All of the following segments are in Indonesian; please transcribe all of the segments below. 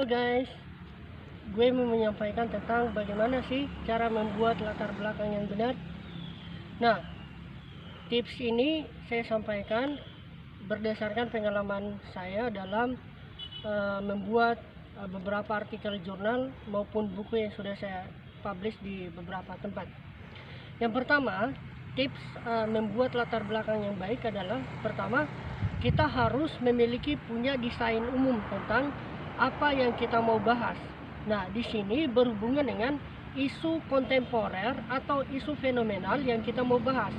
Halo guys, gue mau menyampaikan tentang bagaimana sih cara membuat latar belakang yang benar. Nah, tips ini saya sampaikan berdasarkan pengalaman saya dalam membuat beberapa artikel jurnal maupun buku yang sudah saya publish di beberapa tempat. Yang pertama, tips membuat latar belakang yang baik adalah pertama, kita harus memiliki punya desain umum tentang apa yang kita mau bahas. Nah, di sini berhubungan dengan isu kontemporer atau isu fenomenal yang kita mau bahas.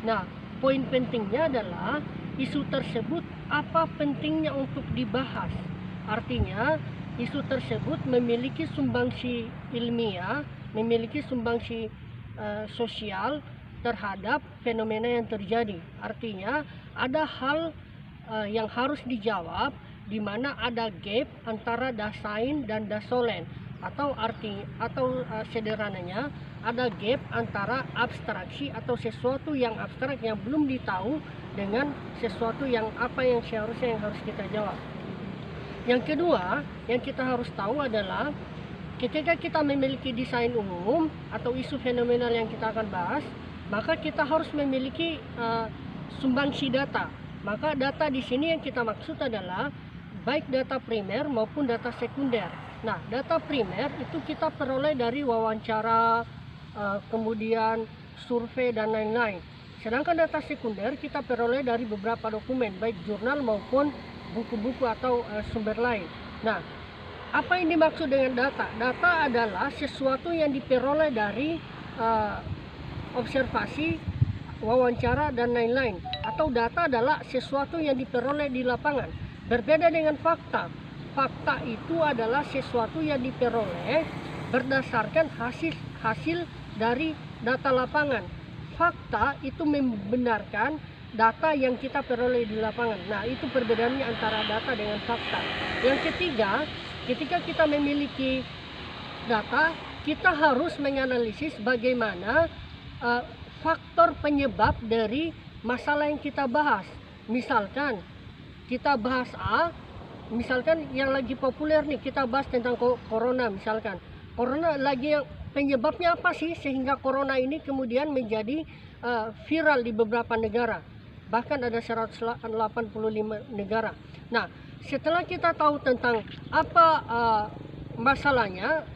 Nah, poin pentingnya adalah isu tersebut apa pentingnya untuk dibahas. Artinya, isu tersebut memiliki sumbangsi ilmiah, memiliki sumbangsi sosial terhadap fenomena yang terjadi. Artinya, ada hal yang harus dijawab di mana ada gap antara dasain dan dasolen, atau sederhananya ada gap antara abstraksi atau sesuatu yang abstrak yang belum ditahu dengan sesuatu yang seharusnya yang harus kita jawab. Yang kedua yang kita harus tahu adalah ketika kita memiliki desain umum atau isu fenomenal yang kita akan bahas, maka kita harus memiliki sumbangsi data. Maka data di sini yang kita maksud adalah baik data primer maupun data sekunder. Nah, data primer itu kita peroleh dari wawancara, kemudian survei dan lain-lain. Sedangkan data sekunder kita peroleh dari beberapa dokumen, baik jurnal maupun buku-buku atau sumber lain. Nah, apa yang dimaksud dengan data? Data adalah sesuatu yang diperoleh dari observasi, wawancara, dan lain-lain. Atau data adalah sesuatu yang diperoleh di lapangan. Berbeda dengan fakta. Fakta itu adalah sesuatu yang diperoleh berdasarkan hasil dari data lapangan. Fakta itu membenarkan data yang kita peroleh di lapangan. Nah, itu perbedaannya antara data dengan fakta. Yang ketiga, ketika kita memiliki data, kita harus menganalisis bagaimana faktor penyebab dari masalah yang kita bahas. Misalkan kita bahas A, misalkan yang lagi populer nih, kita bahas tentang corona misalkan. Corona lagi yang penyebabnya apa sih sehingga corona ini kemudian menjadi viral di beberapa negara. Bahkan ada 185 negara. Nah, setelah kita tahu tentang apa masalahnya,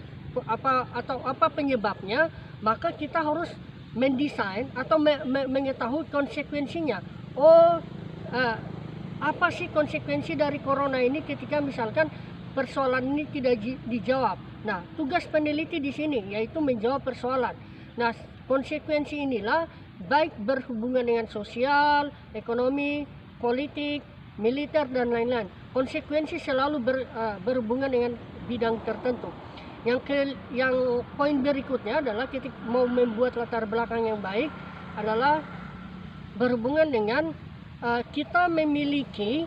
apa penyebabnya, maka kita harus mendesain atau mengetahui konsekuensinya. Apa sih konsekuensi dari corona ini ketika misalkan persoalan ini tidak dijawab. Nah, tugas peneliti di sini yaitu menjawab persoalan. Nah, konsekuensi inilah baik berhubungan dengan sosial, ekonomi, politik, militer, dan lain-lain. Konsekuensi selalu berhubungan dengan bidang tertentu. Yang poin berikutnya adalah ketika mau membuat latar belakang yang baik adalah berhubungan dengan kita memiliki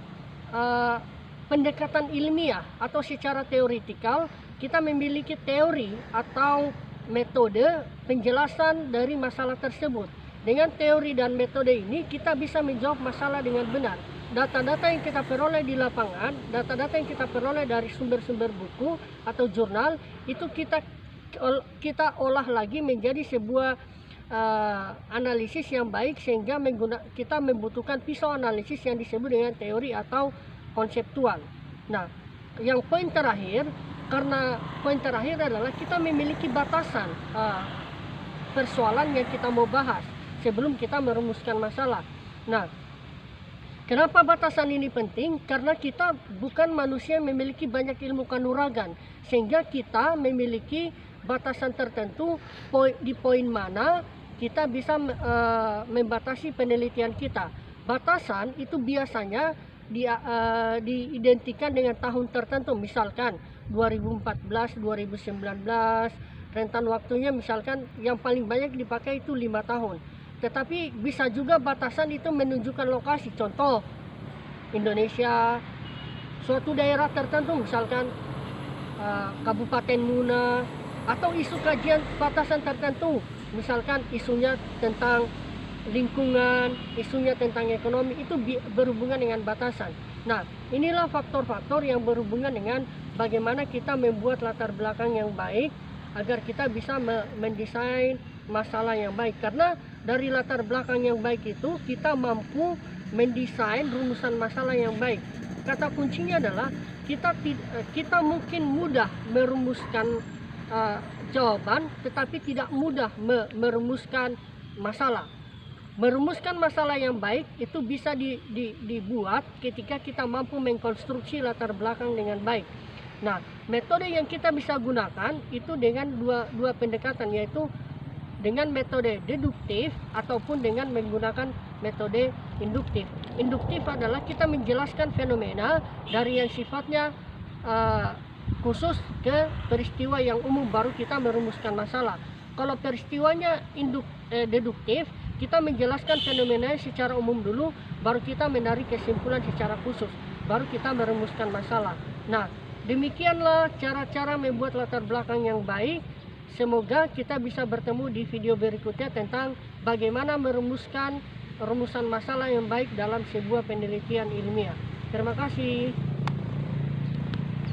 pendekatan ilmiah atau secara teoritikal kita memiliki teori atau metode penjelasan dari masalah tersebut. Dengan teori dan metode ini kita bisa menjawab masalah dengan benar. Data-data yang kita peroleh di lapangan, data-data yang kita peroleh dari sumber-sumber buku atau jurnal itu kita olah lagi menjadi sebuah analisis yang baik sehingga kita membutuhkan pisau analisis yang disebut dengan teori atau konseptual. Nah, yang poin terakhir adalah kita memiliki batasan persoalan yang kita mau bahas sebelum kita merumuskan masalah. Nah, kenapa batasan ini penting? Karena kita bukan manusia yang memiliki banyak ilmu kanuragan, sehingga kita memiliki batasan tertentu di poin mana kita bisa membatasi penelitian kita. Batasan itu biasanya diidentikan dengan tahun tertentu, misalkan 2014, 2019, rentan waktunya misalkan yang paling banyak dipakai itu 5 tahun. Tetapi bisa juga batasan itu menunjukkan lokasi, contoh Indonesia, suatu daerah tertentu misalkan Kabupaten Muna, atau isu kajian batasan tertentu, misalkan isunya tentang lingkungan, isunya tentang ekonomi, itu berhubungan dengan batasan. Nah, inilah faktor-faktor yang berhubungan dengan bagaimana kita membuat latar belakang yang baik agar kita bisa mendesain masalah yang baik. Karena dari latar belakang yang baik itu kita mampu mendesain rumusan masalah yang baik. Kata kuncinya adalah kita mungkin mudah merumuskan jawaban, tetapi tidak mudah merumuskan masalah. Merumuskan masalah yang baik itu bisa dibuat ketika kita mampu mengkonstruksi latar belakang dengan baik. Nah, metode yang kita bisa gunakan itu dengan dua pendekatan, yaitu dengan metode deduktif ataupun dengan menggunakan metode induktif. Induktif adalah kita menjelaskan fenomena dari yang sifatnya khusus ke peristiwa yang umum, baru kita merumuskan masalah. Kalau peristiwanya deduktif, kita menjelaskan fenomena secara umum dulu, baru kita menarik kesimpulan secara khusus, baru kita merumuskan masalah. Nah, demikianlah cara-cara membuat latar belakang yang baik. Semoga kita bisa bertemu di video berikutnya tentang bagaimana merumuskan rumusan masalah yang baik dalam sebuah penelitian ilmiah. Terima kasih.